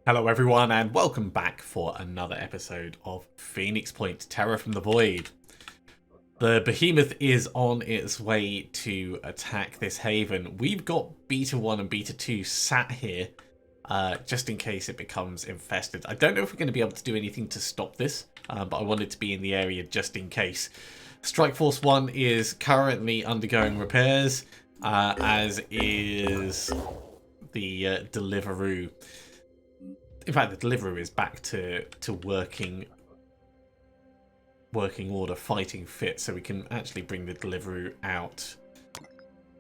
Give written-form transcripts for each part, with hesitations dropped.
Hello everyone and welcome back for another episode of Phoenix Point, Terror from the Void. The Behemoth is on its way to attack this haven. We've got Beta 1 and Beta 2 sat here just in case it becomes infested. I don't know if we're going to be able to do anything to stop this, but I wanted to be in the area just in case. Strike Force 1 is currently undergoing repairs, as is the Deliveroo. In fact, the Deliveroo is back to working order, fighting fit, so we can actually bring the Deliveroo out.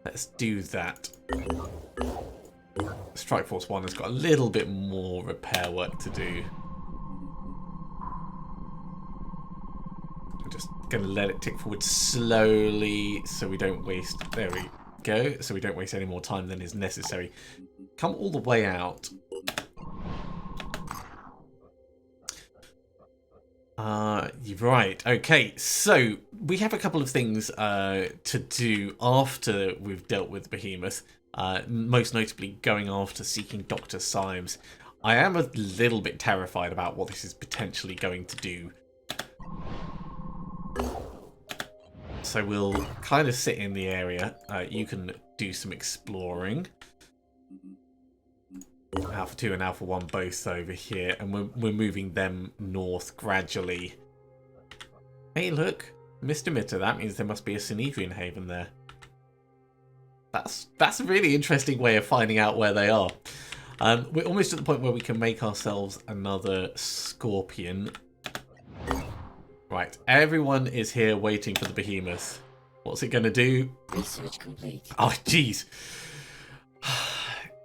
Let's do that. Strike Force 1 has got a little bit more repair work to do. I'm just going to let it tick forward slowly so we don't waste... There we go. So we don't waste any more time than is necessary. Come all the way out. Right, okay, so we have a couple of things to do after we've dealt with Behemoth, most notably going after seeking Dr. Symes. I am a little bit terrified about what this is potentially going to do. So we'll kind of sit in the area. You can do some exploring. Alpha 2 and Alpha 1 both over here, and we're moving them north gradually. Hey, look, Mr. Mitter, that means there must be a Synedrian haven there. That's a really interesting way of finding out where they are. We're almost at the point where we can make ourselves another Scorpion. Right, everyone is here waiting for the Behemoth. What's it going to do? Research complete. Oh, jeez.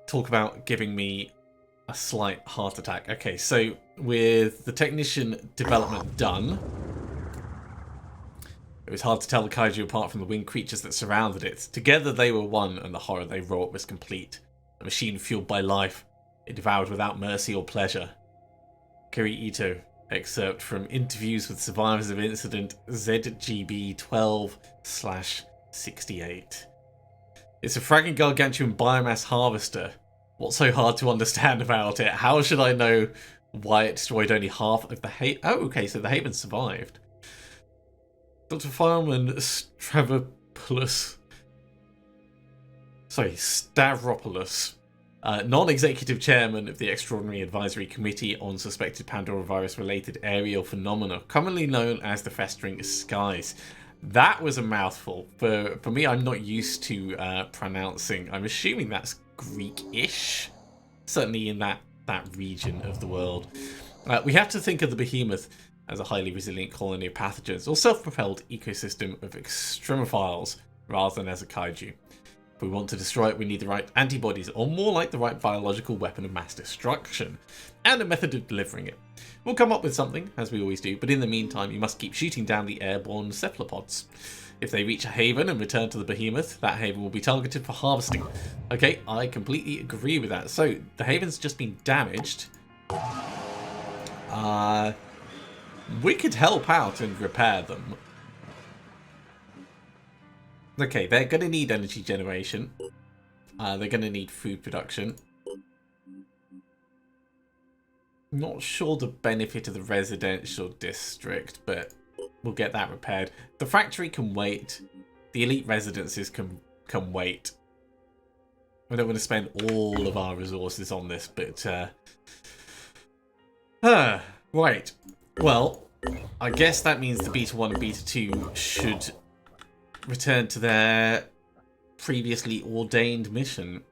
Talk about giving me a slight heart attack. Okay, so with the technician development done, it was hard to tell the kaiju apart from the winged creatures that surrounded it. Together they were one, and the horror they wrought was complete. A machine fueled by life, it devoured without mercy or pleasure. Kiri Ito, excerpt from interviews with survivors of incident ZGB 12/68. It's a fragging gargantuan biomass harvester. What's so hard to understand about it? How should I know why it destroyed only half of the haven? Oh, okay, so the haven survived. Dr. Fireman Stavropoulos, non-executive chairman of the Extraordinary Advisory Committee on Suspected Pandora Virus-related Aerial Phenomena, commonly known as the Festering Skies. That was a mouthful. For me, I'm not used to pronouncing. I'm assuming that's Greek-ish. Certainly in that region of the world. We have to think of the Behemoth as a highly resilient colony of pathogens or self-propelled ecosystem of extremophiles rather than as a kaiju. If we want to destroy it, we need the right antibodies, or more like the right biological weapon of mass destruction, and a method of delivering it. We'll come up with something, as we always do, but in the meantime, you must keep shooting down the airborne cephalopods. If they reach a haven and return to the Behemoth, that haven will be targeted for harvesting. Okay, I completely agree with that. So, the haven's just been damaged. We could help out and repair them. Okay, they're going to need energy generation. They're going to need food production. Not sure the benefit of the residential district, but we'll get that repaired. The factory can wait. The elite residences can wait. I don't want to spend all of our resources on this, but... right. Well, I guess that means the Beta 1 and Beta 2 should return to their previously ordained mission.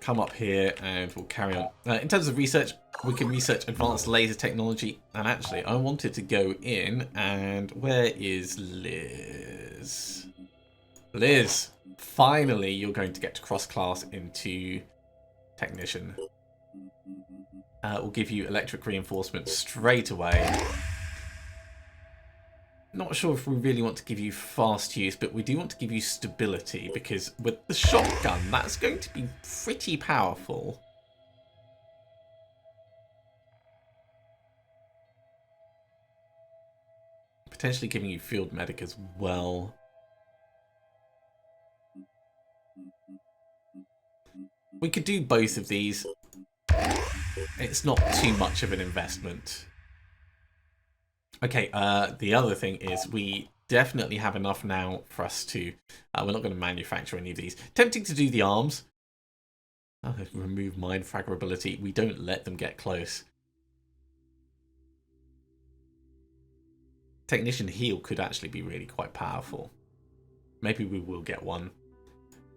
Come up here and we'll carry on. In terms of research, we can research advanced laser technology. And actually, I wanted to go in and... Where is Liz? Liz, finally you're going to get to cross-class into technician. We'll give you electric reinforcement straight away. Not sure if we really want to give you fast use, but we do want to give you stability, because with the shotgun, that's going to be pretty powerful. Potentially giving you field medic as well. we could do both of these. It's not too much of an investment. Okay, the other thing is we definitely have enough now for us to... we're not going to manufacture any of these. Tempting to do the arms. Remove mine fragmentability. We don't let them get close. Technician heal could actually be really quite powerful. Maybe we will get one.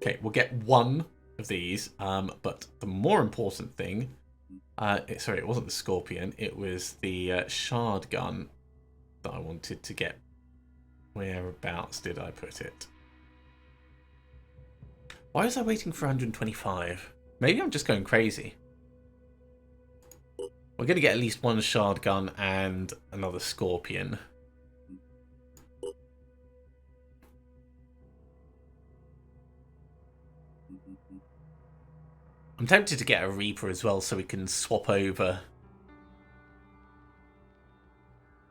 Okay, we'll get one of these. But the more important thing... sorry, it wasn't the Scorpion. It was the Shard Gun that I wanted to get. Whereabouts did I put it? Why was I waiting for 125? Maybe I'm just going crazy. We're going to get at least one Shard Gun and another Scorpion. I'm tempted to get a Reaper as well so we can swap over.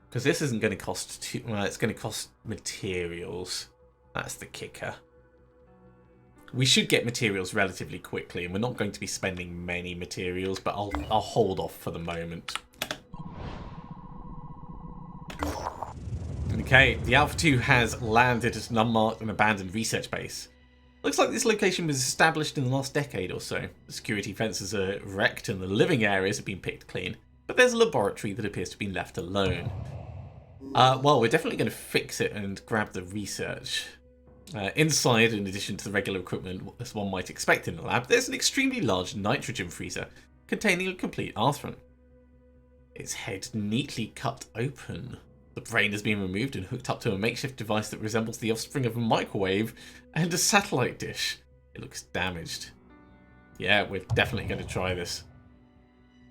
Because this isn't going to cost too... Well, it's going to cost materials. That's the kicker. We should get materials relatively quickly, and we're not going to be spending many materials, but I'll hold off for the moment. Okay, the Alpha 2 has landed at an unmarked and abandoned research base. Looks like this location was established in the last decade or so. The security fences are wrecked and the living areas have been picked clean, but there's a laboratory that appears to have been left alone. Well, we're definitely going to fix it and grab the research. Inside, in addition to the regular equipment, as one might expect in the lab, there's an extremely large nitrogen freezer containing a complete Arthron. Its head neatly cut open. The brain has been removed and hooked up to a makeshift device that resembles the offspring of a microwave and a satellite dish. It looks damaged. Yeah, we're definitely going to try this.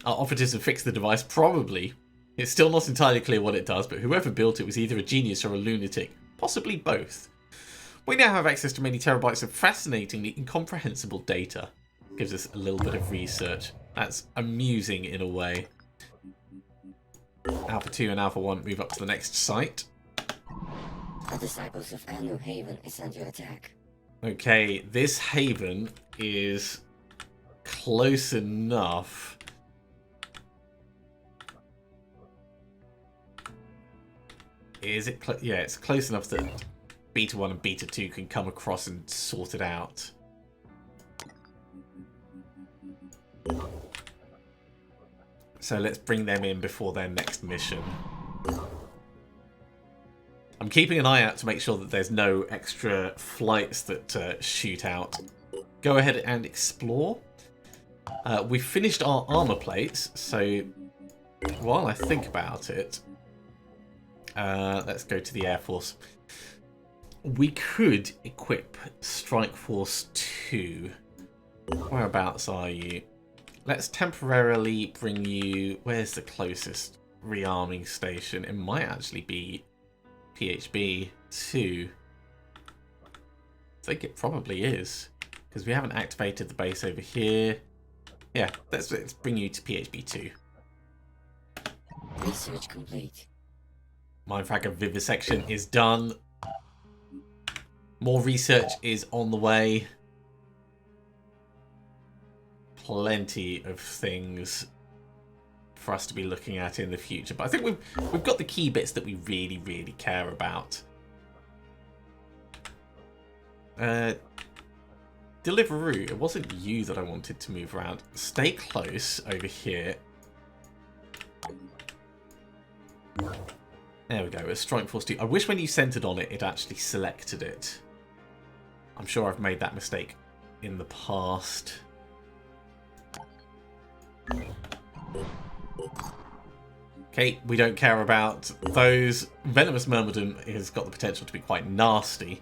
Our operatives have fixed the device, probably. It's still not entirely clear what it does, but whoever built it was either a genius or a lunatic. Possibly both. We now have access to many terabytes of fascinatingly incomprehensible data. Gives us a little bit of research. That's amusing in a way. Alpha 2 and Alpha 1 move up to the next site. The disciples of Anu Haven is under attack. Okay, this haven is close enough. Is it? Yeah, it's close enough that Beta 1 and Beta 2 can come across and sort it out. So let's bring them in before their next mission. I'm keeping an eye out to make sure that there's no extra flights that shoot out. Go ahead and explore. We've finished our armor plates, so while I think about it, let's go to the Air Force. We could equip Strike Force 2. Whereabouts are you? Let's temporarily bring you... Where's the closest rearming station? It might actually be PHB 2. I think it probably is, because we haven't activated the base over here. Yeah, let's bring you to PHB 2. Research complete. Mindfragger vivisection is done. More research is on the way. Plenty of things for us to be looking at in the future, but I think we've got the key bits that we really, really care about. Deliveroo, it wasn't you that I wanted to move around. Stay close over here. There we go, a Strike Force 2. I wish when you centered on it, it actually selected it. I'm sure I've made that mistake in the past. Okay, we don't care about those. Venomous Myrmidon has got the potential to be quite nasty,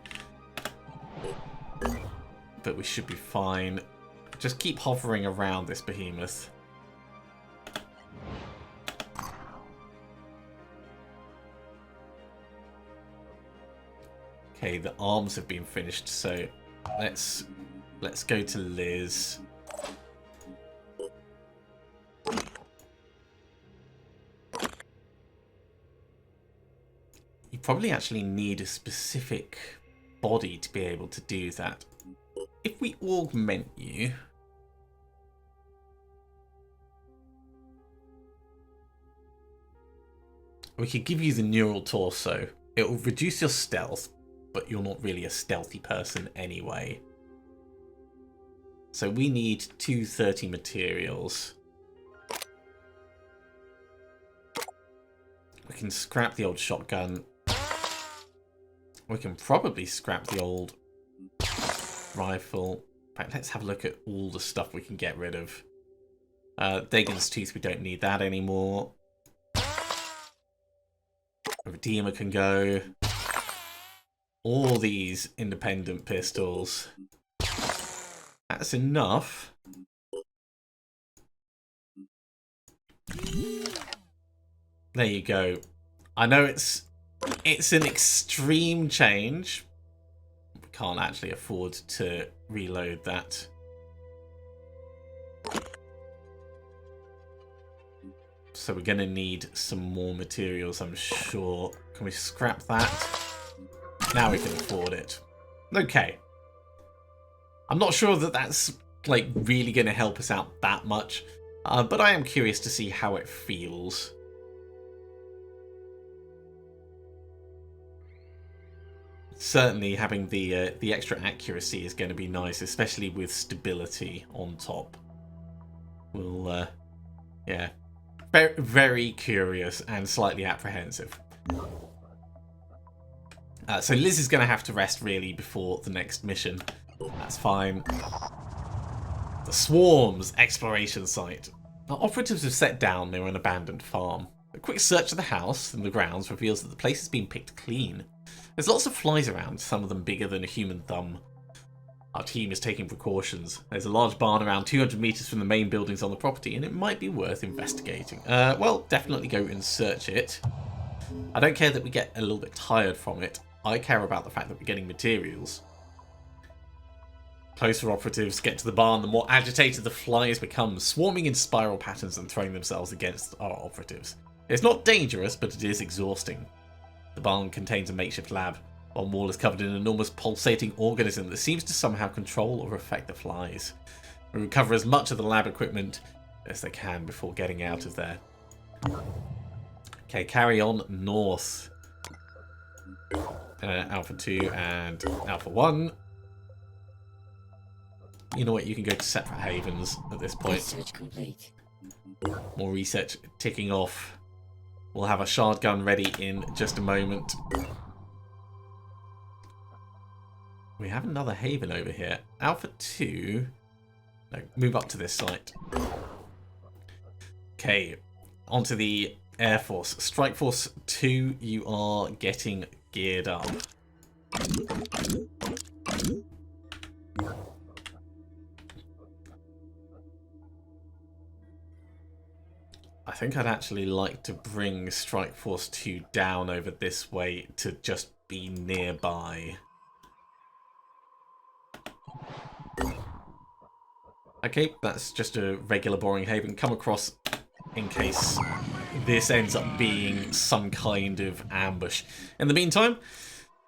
but we should be fine. Just keep hovering around this behemoth. Okay, the arms have been finished, so let's go to Liz. You probably actually need a specific body to be able to do that. If we augment you, We could give you the neural torso. It will reduce your stealth, but you're not really a stealthy person anyway. So we need 230 materials. We can scrap the old shotgun. We can probably scrap the old rifle. In fact, let's have a look at all the stuff we can get rid of. Dagon's Tooth, we don't need that anymore. A Redeemer can go. All these independent pistols. That's enough. There you go. I know it's an extreme change. We can't actually afford to reload that. So we're going to need some more materials, I'm sure. Can we scrap that? Now we can afford it. Okay. I'm not sure that that's like really going to help us out that much, but I am curious to see how it feels. Certainly having the extra accuracy is going to be nice, especially with stability on top. We'll, yeah, very, very curious and slightly apprehensive. So Liz is going to have to rest really before the next mission. That's fine. The Swarms exploration site. Our operatives have set down near an abandoned farm. A quick search of the house and the grounds reveals that the place has been picked clean. There's lots of flies around, some of them bigger than a human thumb. Our team is taking precautions. There's a large barn around 200 meters from the main buildings on the property, and it might be worth investigating. Well, definitely go and search it. I don't care that we get a little bit tired from it. I care about the fact that we're getting materials. Closer operatives get to the barn, the more agitated the flies become, swarming in spiral patterns and throwing themselves against our operatives. It's not dangerous, but it is exhausting. The barn contains a makeshift lab. One wall is covered in an enormous pulsating organism that seems to somehow control or affect the flies. We recover as much of the lab equipment as they can before getting out of there. Okay, carry on north. Alpha 2 and Alpha 1. You know what, you can go to separate havens at this point. Research complete. More research ticking off. We'll have a shard gun ready in just a moment. We have another haven over here. Alpha 2. No, move up to this site. Okay, onto the Air Force. Strike Force 2, you are getting geared up. I think I'd actually like to bring Strike Force 2 down over this way to just be nearby. Okay, that's just a regular boring haven. Come across in case this ends up being some kind of ambush. In the meantime,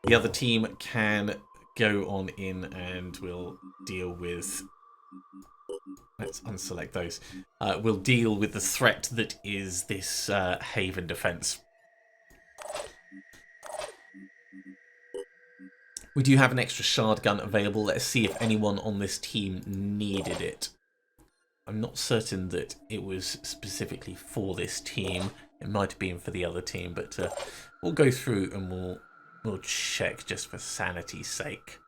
the other team can go on in and we'll deal with... Let's unselect those. We'll deal with the threat that is this haven defense. We do have an extra shard gun available. Let's see if anyone on this team needed it. I'm not certain that it was specifically for this team. It might have been for the other team, but we'll go through and we'll check just for sanity's sake.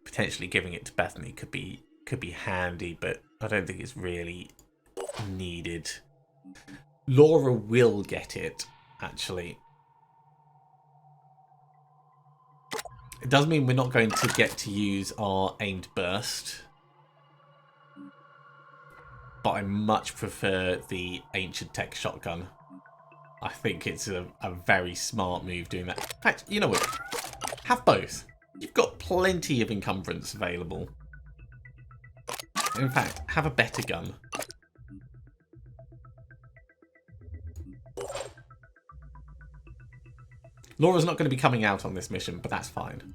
Potentially giving it to Bethany could be handy, but I don't think it's really needed. Laura will get it, actually. It does mean we're not going to get to use our aimed burst, but I much prefer the ancient tech shotgun. I think it's a very smart move doing that. In fact, you know what? Have both. You've got plenty of encumbrance available. In fact, have a better gun. Laura's not going to be coming out on this mission, but that's fine.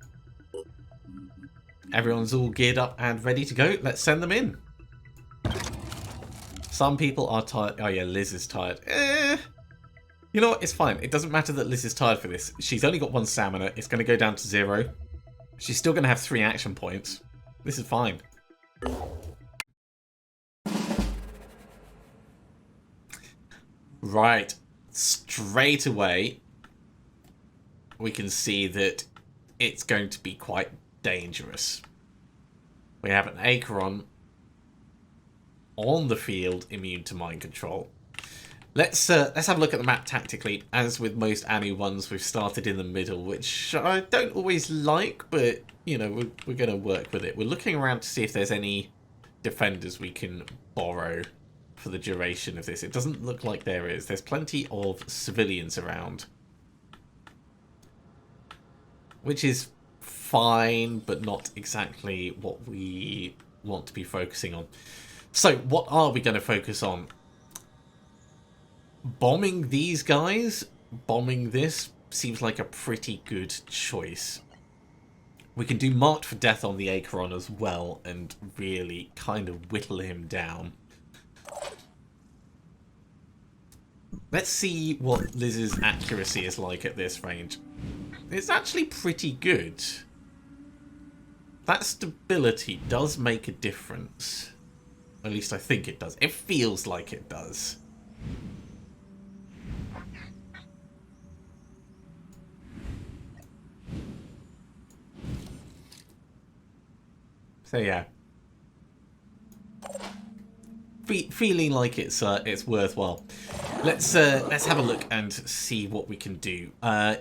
Everyone's all geared up and ready to go. Let's send them in. Some people are tired. Oh yeah, Liz is tired. You know what? It's fine. It doesn't matter that Liz is tired for this. She's only got 1 stamina. It's going to go down to 0. She's still going to have 3 action points. This is fine. Right. Straight away, we can see that it's going to be quite dangerous. We have an Acheron on the field, immune to mind control. Let's have a look at the map tactically. As with most Anu ones, we've started in the middle, which I don't always like, but you know, we're going to work with it. We're looking around to see if there's any defenders we can borrow for the duration of this. It doesn't look like there is. There's plenty of civilians around, which is fine, but not exactly what we want to be focusing on. So what are we going to focus on? Bombing these guys, bombing this, seems like a pretty good choice. We can do Marked for Death on the Acheron as well and really kind of whittle him down. Let's see what Liz's accuracy is like at this range. It's actually pretty good. That stability does make a difference. At least I think it does. It feels like it does. So yeah, feeling like it's worthwhile. Let's have a look and see what we can do.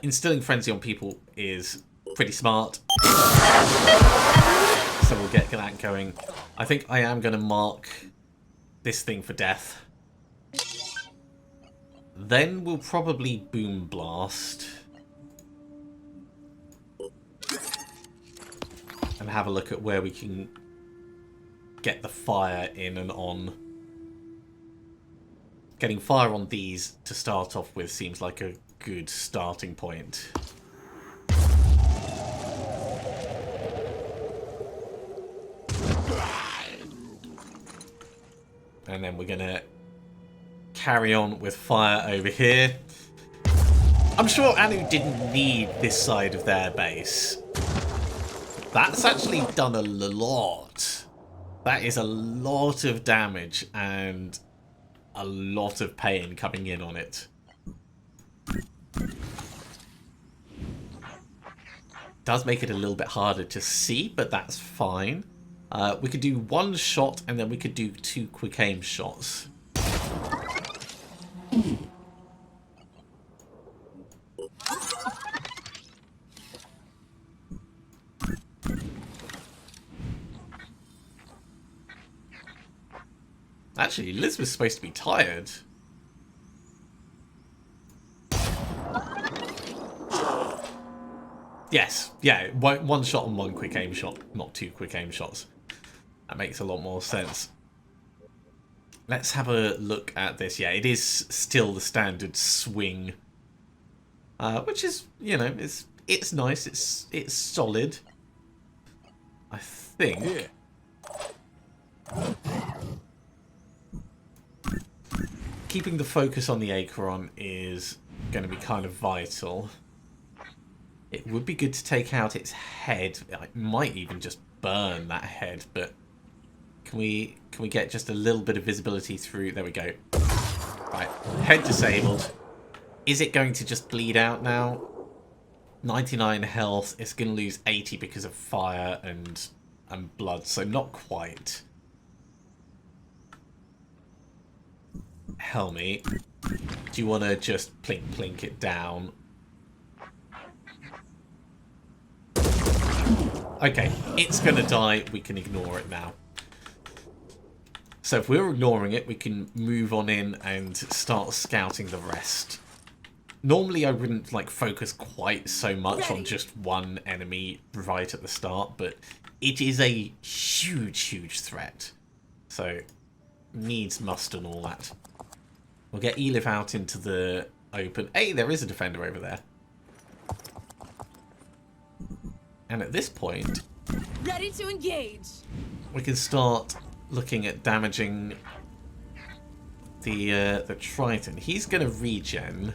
Instilling frenzy on people is pretty smart, so we'll get that going. I think I am going to mark this thing for death. Then we'll probably boom blast. And have a look at where we can get the fire in and on. Getting fire on these to start off with seems like a good starting point. And then we're going to carry on with fire over here. I'm sure Anu didn't need this side of their base. That's actually done a lot. That is a lot of damage and a lot of pain coming in on it. Does make it a little bit harder to see, but that's fine. We could do 1 shot and then we could do 2 quick aim shots. Actually, Liz was supposed to be tired. Yes, yeah, 1 shot and 1 quick aim shot, not 2 quick aim shots. That makes a lot more sense. Let's have a look at this. Yeah, it is still the standard swing, which is, you know, it's nice. It's solid. I think. Yeah. Keeping the focus on the Acheron is going to be kind of vital. It would be good to take out its head. I might even just burn that head, but can we get just a little bit of visibility through? There we go. Right, head disabled. Is it going to just bleed out now? 99 health. It's going to lose 80 because of fire and blood, so not quite. Helmy, do you want to just plink it down? Okay, it's going to die. We can ignore it now. So if we're ignoring it, we can move on in and start scouting the rest. Normally I wouldn't like focus quite so much on just one enemy right at the start, but it is a huge threat. So needs must and all that. We'll get Elif out into the open. Hey, there is a defender over there. And at this point, ready to engage. We can start looking at damaging the Triton. He's going to regen.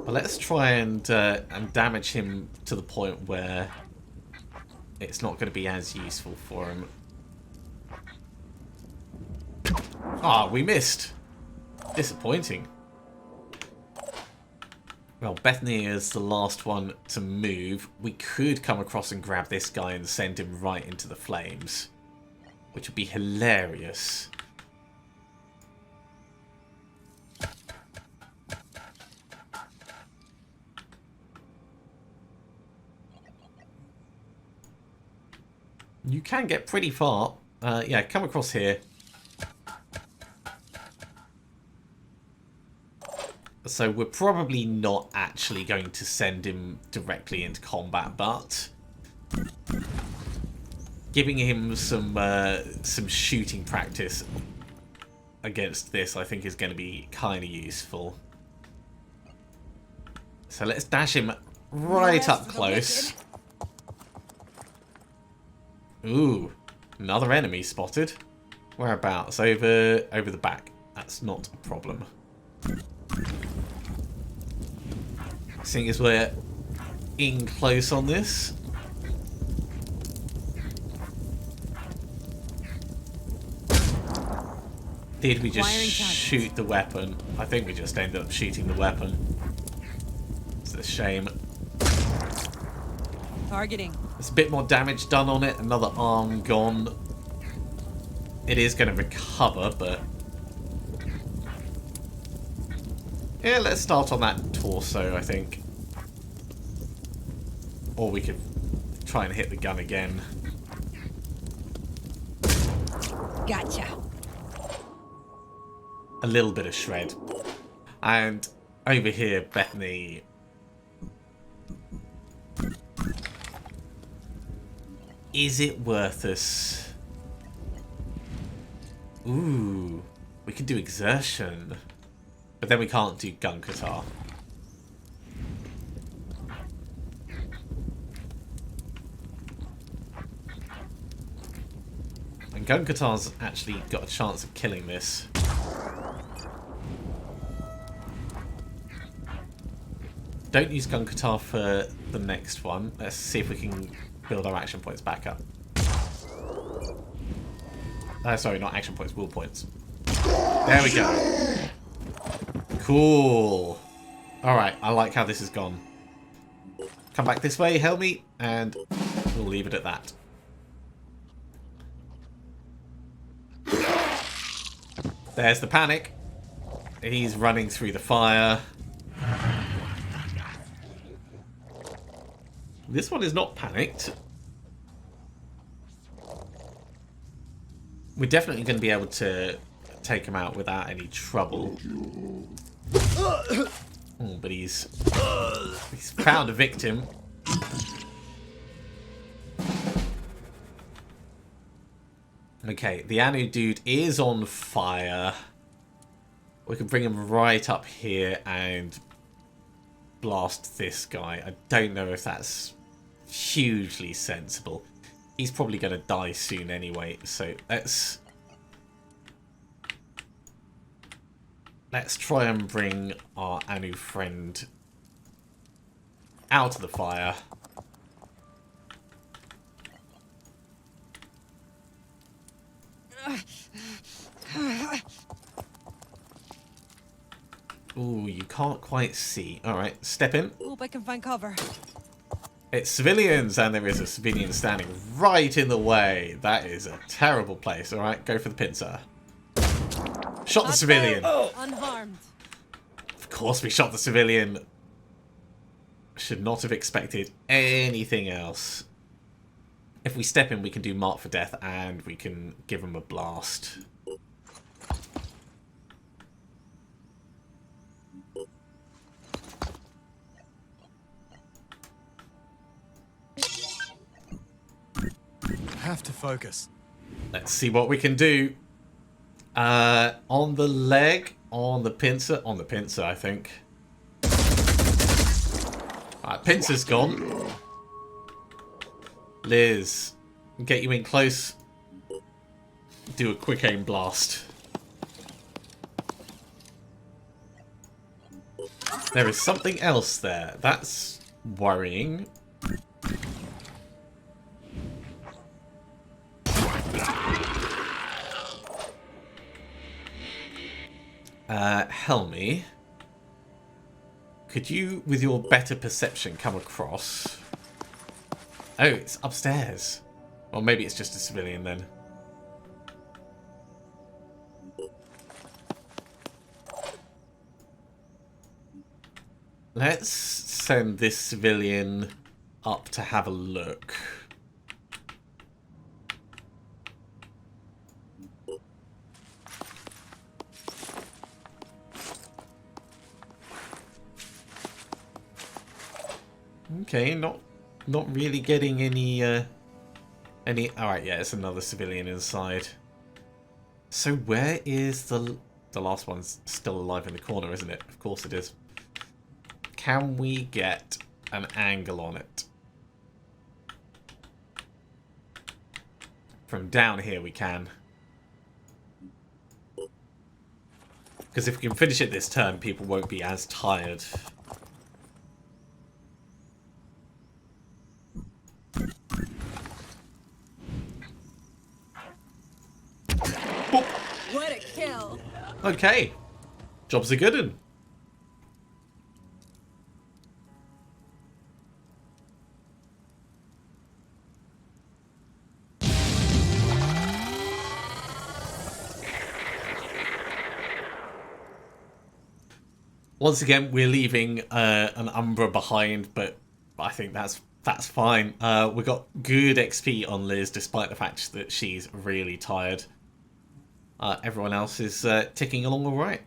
But let's try and damage him to the point where it's not going to be as useful for him. Ah, we missed. Disappointing. Well, Bethany is the last one to move. We could come across and grab this guy and send him right into the flames, which would be hilarious. You can get pretty far. Yeah, come across here. So we're probably not actually going to send him directly into combat, but giving him some shooting practice against this, I think, is going to be kind of useful. So let's dash him right up close. Ooh, another enemy spotted. Whereabouts? Over the back. That's not a problem. Seeing as we're in close on this. Did we just shoot the weapon? I think we just ended up shooting the weapon. It's a shame. Targeting. There's a bit more damage done on it. Another arm gone. It is going to recover, but... yeah, let's start on that torso, I think. Or we could try and hit the gun again. Gotcha. A little bit of shred. And over here, Bethany... is it worth us? Ooh, we can do exertion. But then we can't do gun guitar. And gun guitar's actually got a chance of killing this. Don't use gun guitar for the next one. Let's see if we can build our action points back up. Sorry, not action points, will points. There we go. Cool. Alright, I like how this has gone. Come back this way, Helmy, and we'll leave it at that. There's the panic. He's running through the fire. This one is not panicked. We're definitely going to be able to take him out without any trouble. Oh, but he's found a victim. Okay, the Anu dude is on fire. We can bring him right up here and blast this guy. I don't know if that's hugely sensible. He's probably going to die soon anyway, so let's try and bring our Anu friend out of the fire. Ooh, you can't quite see. Alright, step in. Hope I can find cover. It's civilians, and there is a civilian standing right in the way. That is a terrible place. Alright, go for the pincer. Shot the civilian. Unharmed. Of course we shot the civilian. Should not have expected anything else. If we step in, we can do Mark for Death, and we can give him a blast. Have to focus. Let's see what we can do. On the leg, on the pincer, I think. Alright, pincer's gone. Liz, get you in close. Do a quick aim blast. There is something else there. That's worrying. Helmy, could you, with your better perception, come across? Oh, it's upstairs. Or maybe it's just a civilian then. Let's send this civilian up to have a look. Okay, not really getting any. All right, yeah, it's another civilian inside. So where is the last one's still alive in the corner, isn't it? Of course it is. Can we get an angle on it? From down here we can. Because if we can finish it this turn, people won't be as tired. What a kill! Okay. Job's a good one. Once again, we're leaving an Umbra behind, but I think that's fine. We got good XP on Liz, despite the fact that she's really tired. Everyone else is ticking along all right.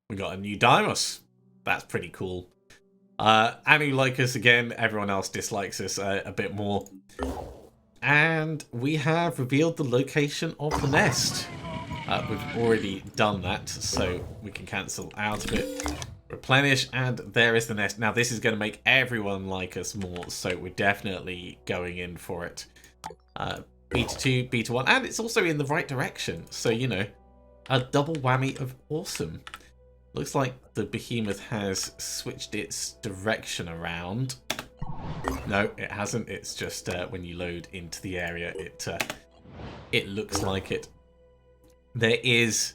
We got a new Dimos. That's pretty cool. Anu like us again. Everyone else dislikes us a bit more. And we have revealed the location of the nest. We've already done that, so we can cancel out of it. Replenish, and there is the nest. Now, this is going to make everyone like us more, so we're definitely going in for it. Beta 2, Beta 1, and it's also in the right direction. So, you know, a double whammy of awesome. Looks like the Behemoth has switched its direction around. No, it hasn't. It's just when you load into the area, it looks like it. There is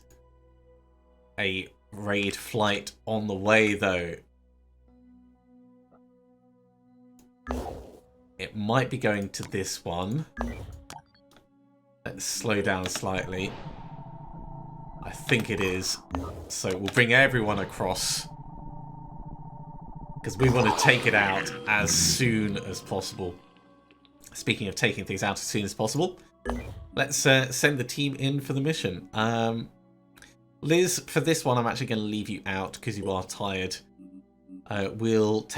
a raid flight on the way, though. It might be going to this one. Let's slow down slightly. I think it is. So we'll bring everyone across. Because we want to take it out as soon as possible. Speaking of taking things out as soon as possible, let's send the team in for the mission. Liz, for this one, I'm actually going to leave you out because you are tired. We'll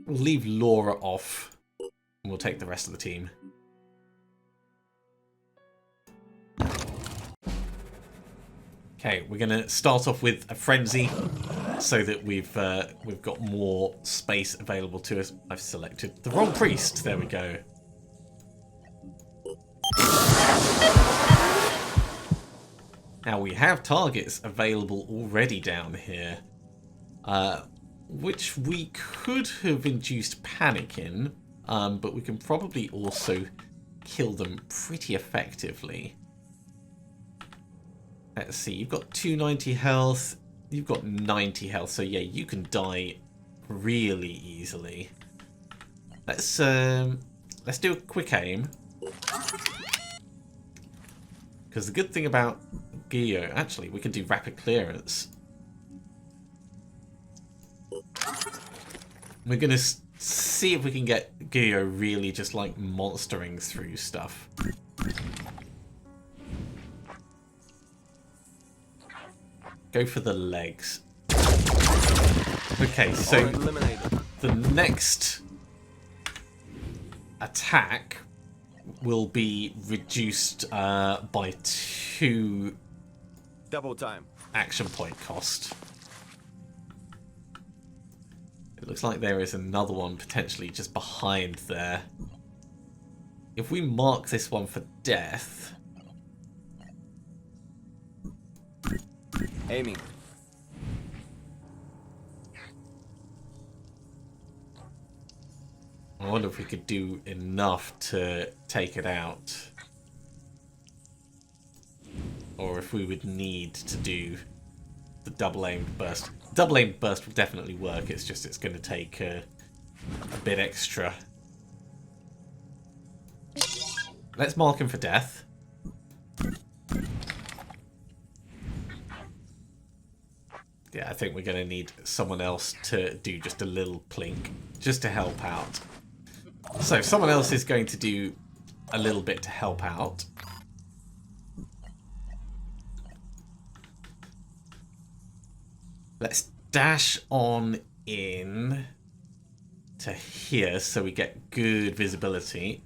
leave Laura off, and we'll take the rest of the team. Okay, we're going to start off with a frenzy so that we've got more space available to us. I've selected the wrong priest. There we go. Now we have targets available already down here, which we could have induced panic in, but we can probably also kill them pretty effectively. Let's see, you've got 290 health, you've got 90 health, so yeah, you can die really easily. Let's do a quick aim. Because the good thing about Geo, actually, we can do rapid clearance. We're going to see if we can get Geo really just like monstering through stuff. Go for the legs. Okay, so the next attack will be reduced by 2 double time action point cost. Looks like there is another one potentially just behind there. If we mark this one for death... Aiming. I wonder if we could do enough to take it out. Or if we would need to do the double-aimed burst. Double-aimed burst will definitely work, it's just it's going to take a bit extra. Let's mark him for death. Yeah, I think we're going to need someone else to do just a little plink, just to help out. So, someone else is going to do a little bit to help out. Let's dash on in to here so we get good visibility.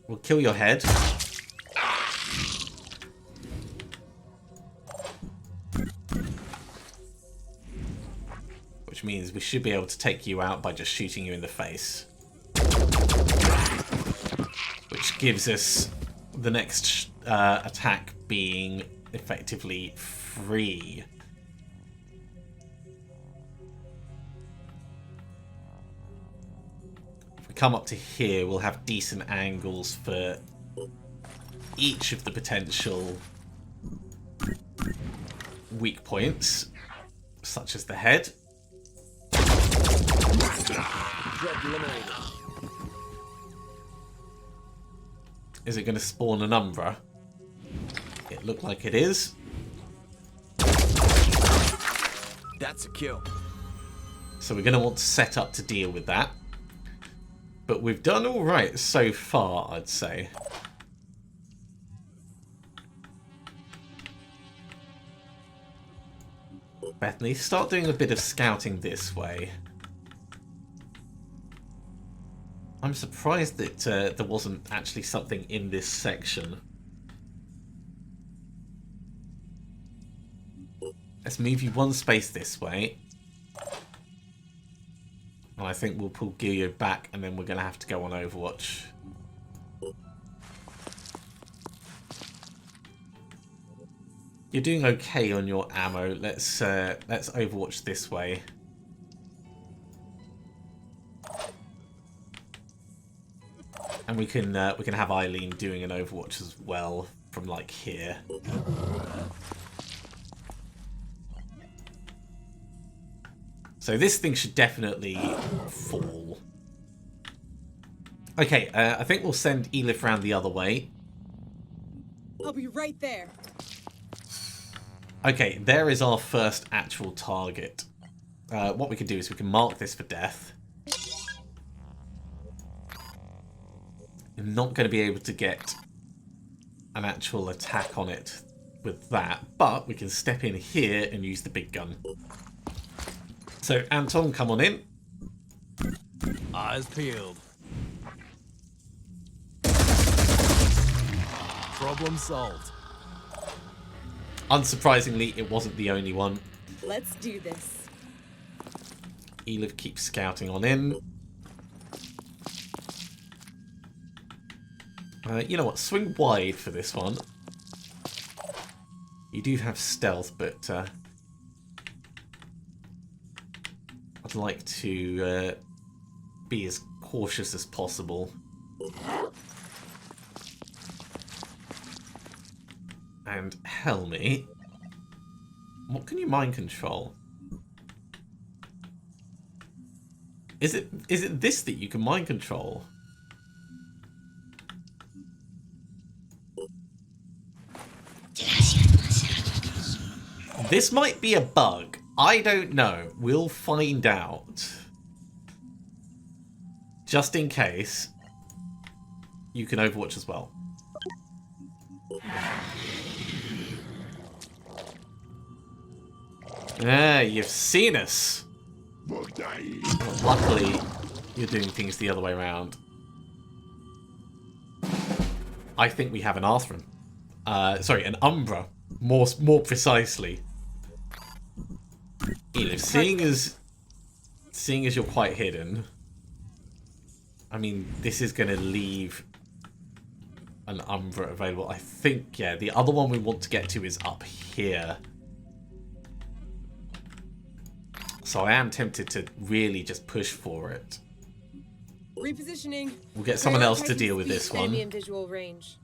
We'll kill your head. Which means we should be able to take you out by just shooting you in the face. Which gives us the next attack being effectively free. If we come up to here, we'll have decent angles for each of the potential weak points, such as the head. Is it going to spawn an Umbra? It looked like it is. That's a kill. So we're going to want to set up to deal with that. But we've done all right so far, I'd say. Bethany, start doing a bit of scouting this way. I'm surprised that there wasn't actually something in this section. Let's move you one space this way. And I think we'll pull Gilio back and then we're going to have to go on Overwatch. You're doing okay on your ammo. Let's Overwatch this way. And we can have Eileen doing an Overwatch as well from like here. So this thing should definitely fall. Okay, I think we'll send Elif round the other way. I'll be right there. Okay, there is our first actual target. What we can do is we can mark this for death. I'm not going to be able to get an actual attack on it with that, but we can step in here and use the big gun. So, Anton, come on in. Eyes peeled. Problem solved. Unsurprisingly, it wasn't the only one. Let's do this. Elif keeps scouting on in. You know what? Swing wide for this one. You do have stealth, but I'd like to be as cautious as possible. And Helmy, what can you mind control? Is it this that you can mind control? This might be a bug. I don't know. We'll find out. Just in case, you can Overwatch as well. Ah, you've seen us. Well, luckily, you're doing things the other way around. I think we have an Arthron. Sorry, an Umbra, more precisely. Elif, seeing as you're quite hidden, I mean, this is going to leave an Umbra available. I think, yeah, the other one we want to get to is up here. So I am tempted to really just push for it. Repositioning. We'll get someone else to deal with this one. Enemy in visual range.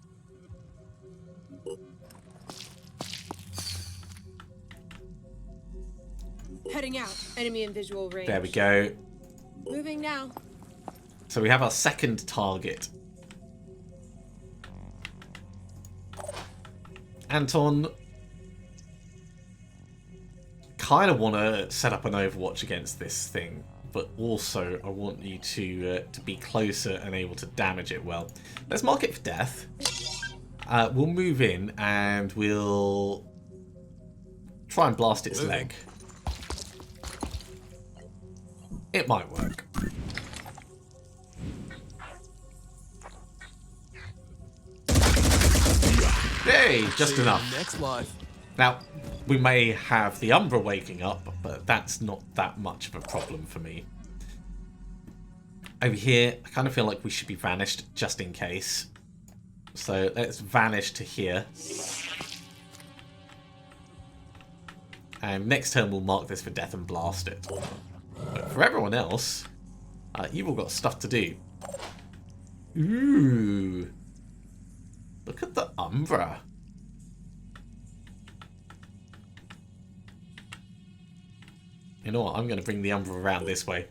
Heading out. Enemy in visual range. There we go. Moving now. So we have our second target. Anton, kind of want to set up an Overwatch against this thing, but also I want you to be closer and able to damage it well. Let's mark it for death. We'll move in and we'll try and blast its leg. It might work. Hey, just enough. Next life. Now, we may have the Umbra waking up, but that's not that much of a problem for me. Over here, I kind of feel like we should be vanished just in case. So let's vanish to here. And next turn we'll mark this for death and blast it. But for everyone else, you've all got stuff to do. Ooh. Look at the Umbra. You know what? I'm going to bring the Umbra around this way.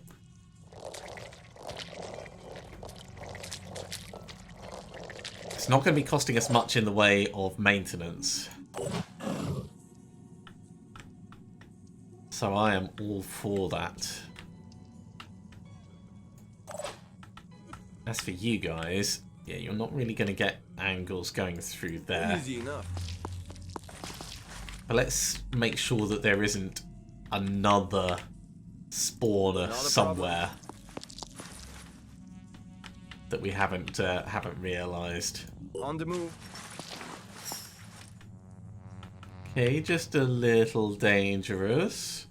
It's not going to be costing us much in the way of maintenance. So I am all for that. As for you guys, yeah, you're not really going to get angles going through there. Easy enough. But let's make sure that there isn't another spawner somewhere that we haven't realised. On the move. Okay, just a little dangerous.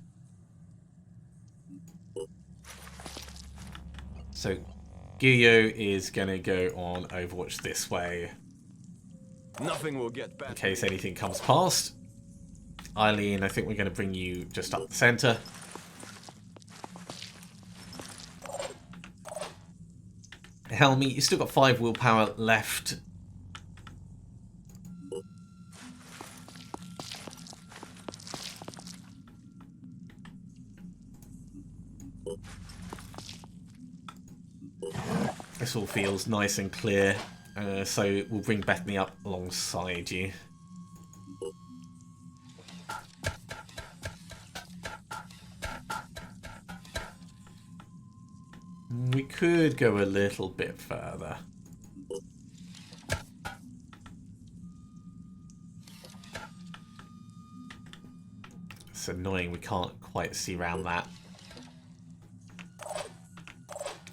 So Guyo is going to go on Overwatch this way Nothing will get in past case me. anything comes past. Eileen, I think we're going to bring you just up the centre. Helmy, you still got 5 willpower left. This all feels nice and clear, so we'll bring Bethany up alongside you. We could go a little bit further. It's annoying we can't quite see around that.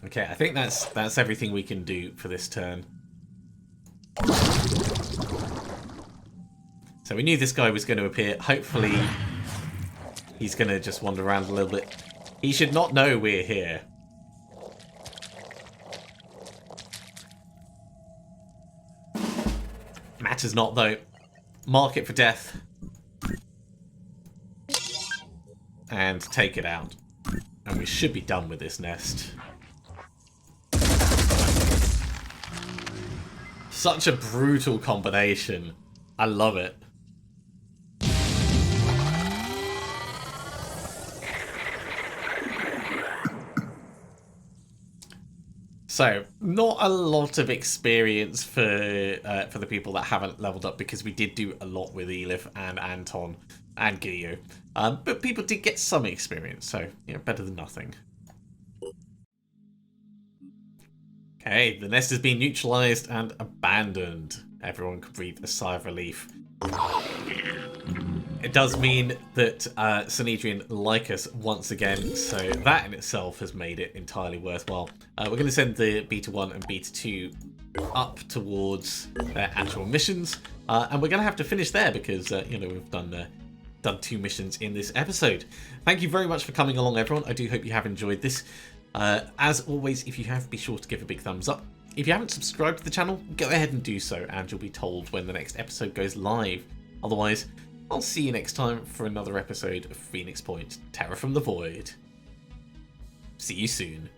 Okay, I think that's everything we can do for this turn. So we knew this guy was going to appear. Hopefully he's going to just wander around a little bit. He should not know we're here. Matters not, though. Mark it for death. And take it out. And we should be done with this nest. Such a brutal combination. I love it. So, not a lot of experience for the people that haven't leveled up, because we did do a lot with Elif and Anton and Guyo. But people did get some experience, so, you know, better than nothing. Okay, the nest has been neutralized and abandoned. Everyone can breathe a sigh of relief. It does mean that Sanhedrin like us once again, so that in itself has made it entirely worthwhile. We're going to send the Beta 1 and Beta 2 up towards their actual missions. And we're going to have to finish there because, you know, we've done 2 missions in this episode. Thank you very much for coming along, everyone. I do hope you have enjoyed this. As always, if you have, be sure to give a big thumbs up. If you haven't subscribed to the channel, go ahead and do so, and you'll be told when the next episode goes live. Otherwise, I'll see you next time for another episode of Phoenix Point, Terror from the Void. See you soon.